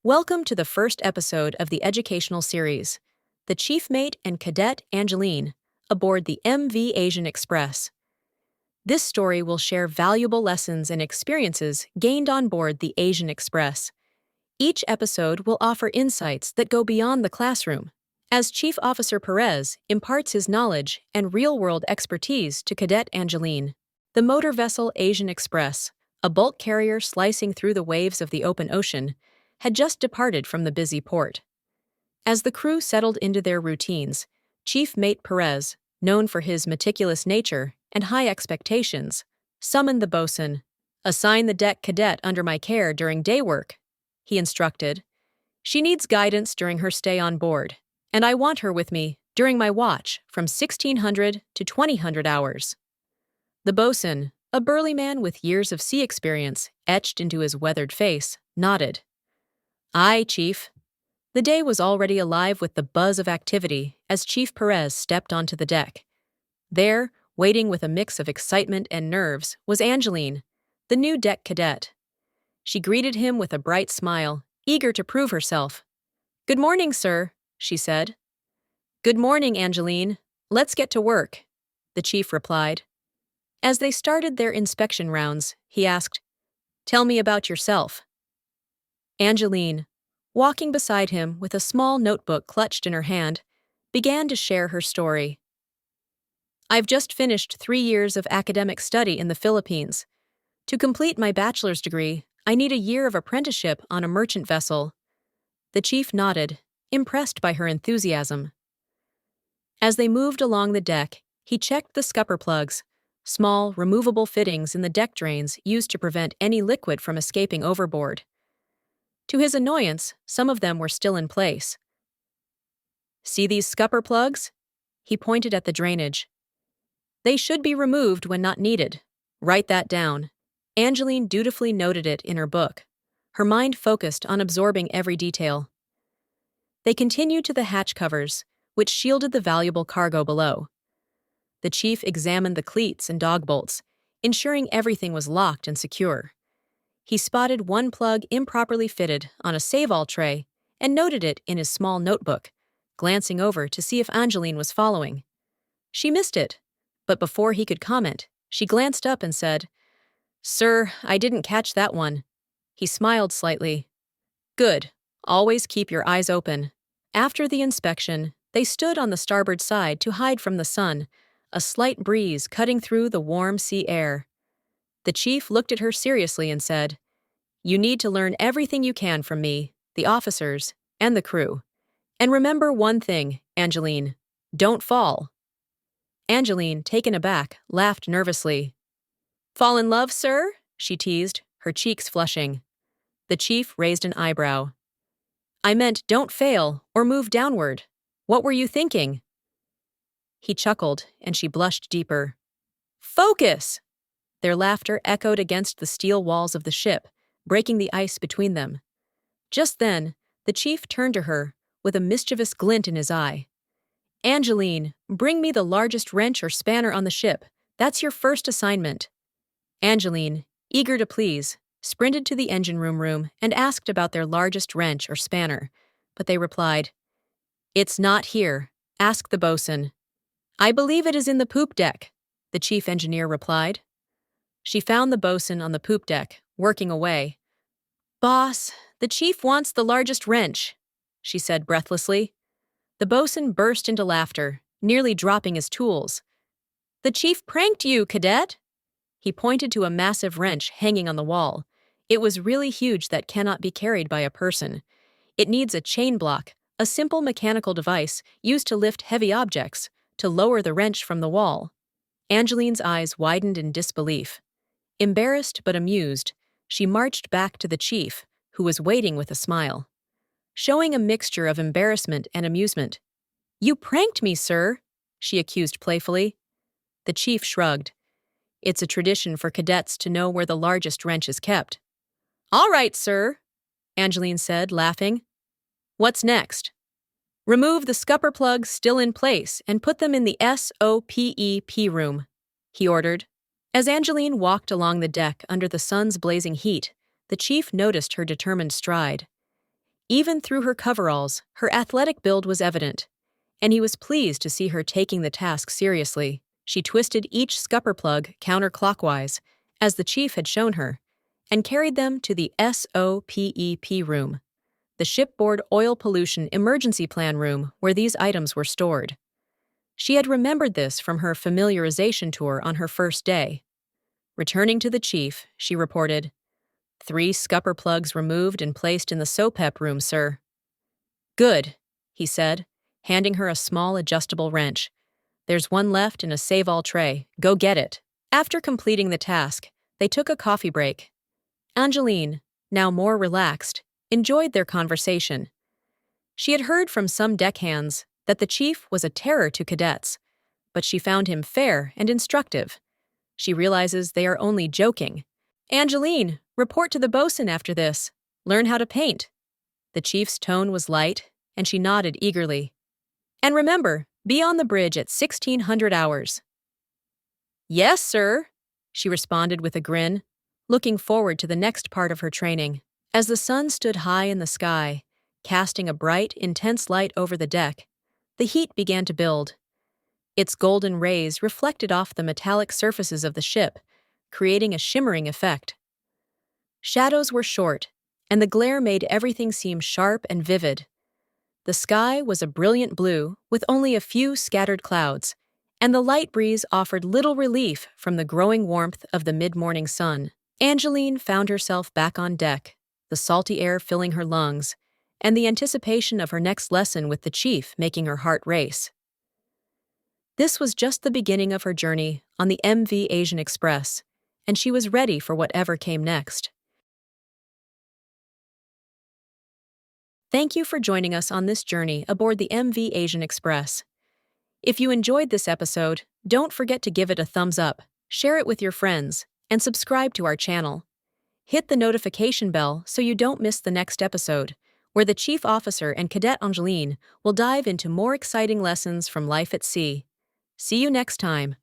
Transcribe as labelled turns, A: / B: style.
A: Welcome to the first episode of the educational series, The Chief Mate and Cadet Angeline, aboard the MV Asian Express. This story will share valuable lessons and experiences gained on board the Asian Express. Each episode will offer insights that go beyond the classroom, as Chief Officer Perez imparts his knowledge and real-world expertise to Cadet Angeline. The motor vessel Asian Express, a bulk carrier slicing through the waves of the open ocean, had just departed from the busy port. As the crew settled into their routines, Chief Mate Perez, known for his meticulous nature and high expectations, summoned the bosun. "Assign the deck cadet under my care during day work," he instructed. "She needs guidance during her stay on board, and I want her with me during my watch from 1600 to 2000 hours. The bosun, a burly man with years of sea experience etched into his weathered face, nodded. "Aye, Chief." The day was already alive with the buzz of activity as Chief Perez stepped onto the deck. There, waiting with a mix of excitement and nerves, was Angeline, the new deck cadet. She greeted him with a bright smile, eager to prove herself. "Good morning, sir," she said. "Good morning, Angeline. Let's get to work," the chief replied. As they started their inspection rounds, he asked, "Tell me about yourself." Angeline, walking beside him with a small notebook clutched in her hand, began to share her story. "I've just finished 3 years of academic study in the Philippines. To complete my bachelor's degree, I need a year of apprenticeship on a merchant vessel." The chief nodded, impressed by her enthusiasm. As they moved along the deck, he checked the scupper plugs, small, removable fittings in the deck drains used to prevent any liquid from escaping overboard. To his annoyance, some of them were still in place. "See these scupper plugs?" He pointed at the drainage. "They should be removed when not needed. Write that down." Angeline dutifully noted it in her book, her mind focused on absorbing every detail. They continued to the hatch covers, which shielded the valuable cargo below. The chief examined the cleats and dog bolts, ensuring everything was locked and secure. He spotted one plug improperly fitted on a save-all tray and noted it in his small notebook, glancing over to see if Angeline was following. She missed it, but before he could comment, she glanced up and said, "Sir, I didn't catch that one." He smiled slightly. "Good. Always keep your eyes open." After the inspection, they stood on the starboard side to hide from the sun, a slight breeze cutting through the warm sea air. The chief looked at her seriously and said, "You need to learn everything you can from me, the officers, and the crew. And remember one thing, Angeline, don't fall." Angeline, taken aback, laughed nervously. "Fall in love, sir?" she teased, her cheeks flushing. The chief raised an eyebrow. "I meant don't fail or move downward. What were you thinking?" He chuckled, and she blushed deeper. "Focus!" Their laughter echoed against the steel walls of the ship, breaking the ice between them. Just then, the chief turned to her, with a mischievous glint in his eye. "Angeline, bring me the largest wrench or spanner on the ship. That's your first assignment." Angeline, eager to please, sprinted to the engine room and asked about their largest wrench or spanner, but they replied, "It's not here. Ask the bosun." "I believe it is in the poop deck," the chief engineer replied. She found the bosun on the poop deck, working away. "Boss, the chief wants the largest wrench," she said breathlessly. The bosun burst into laughter, nearly dropping his tools. "The chief pranked you, cadet!" He pointed to a massive wrench hanging on the wall. It was really huge that cannot be carried by a person. It needs a chain block, a simple mechanical device used to lift heavy objects, to lower the wrench from the wall. Angeline's eyes widened in disbelief. Embarrassed but amused, she marched back to the chief, who was waiting with a smile. Showing a mixture of embarrassment and amusement. "You pranked me, sir," she accused playfully. The chief shrugged. "It's a tradition for cadets to know where the largest wrench is kept." "All right, sir," Angeline said, laughing. "What's next?" "Remove the scupper plugs still in place and put them in the SOPEP room," he ordered. As Angeline walked along the deck under the sun's blazing heat, the chief noticed her determined stride. Even through her coveralls, her athletic build was evident, and he was pleased to see her taking the task seriously. She twisted each scupper plug counterclockwise, as the chief had shown her, and carried them to the SOPEP room, the Shipboard Oil Pollution Emergency Plan room where these items were stored. She had remembered this from her familiarization tour on her first day. Returning to the chief, she reported, "3 scupper plugs removed and placed in the SOPEP room, sir." "Good," he said, handing her a small adjustable wrench. "There's one left in a save-all tray. Go get it." After completing the task, they took a coffee break. Angeline, now more relaxed, enjoyed their conversation. She had heard from some deckhands that the chief was a terror to cadets, but she found him fair and instructive. She realizes they are only joking. "Angeline, report to the bosun after this. Learn how to paint." The chief's tone was light, and she nodded eagerly. "And remember, be on the bridge at 1600 hours." "Yes, sir," she responded with a grin, looking forward to the next part of her training. As the sun stood high in the sky, casting a bright, intense light over the deck, the heat began to build. Its golden rays reflected off the metallic surfaces of the ship, creating a shimmering effect. Shadows were short, and the glare made everything seem sharp and vivid. The sky was a brilliant blue, with only a few scattered clouds, and the light breeze offered little relief from the growing warmth of the mid-morning sun. Angeline found herself back on deck, the salty air filling her lungs, and the anticipation of her next lesson with the chief making her heart race. This was just the beginning of her journey on the MV Asian Express, and she was ready for whatever came next. Thank you for joining us on this journey aboard the MV Asian Express. If you enjoyed this episode, don't forget to give it a thumbs up, share it with your friends, and subscribe to our channel. Hit the notification bell so you don't miss the next episode, where the Chief Officer and Cadet Angeline will dive into more exciting lessons from life at sea. See you next time.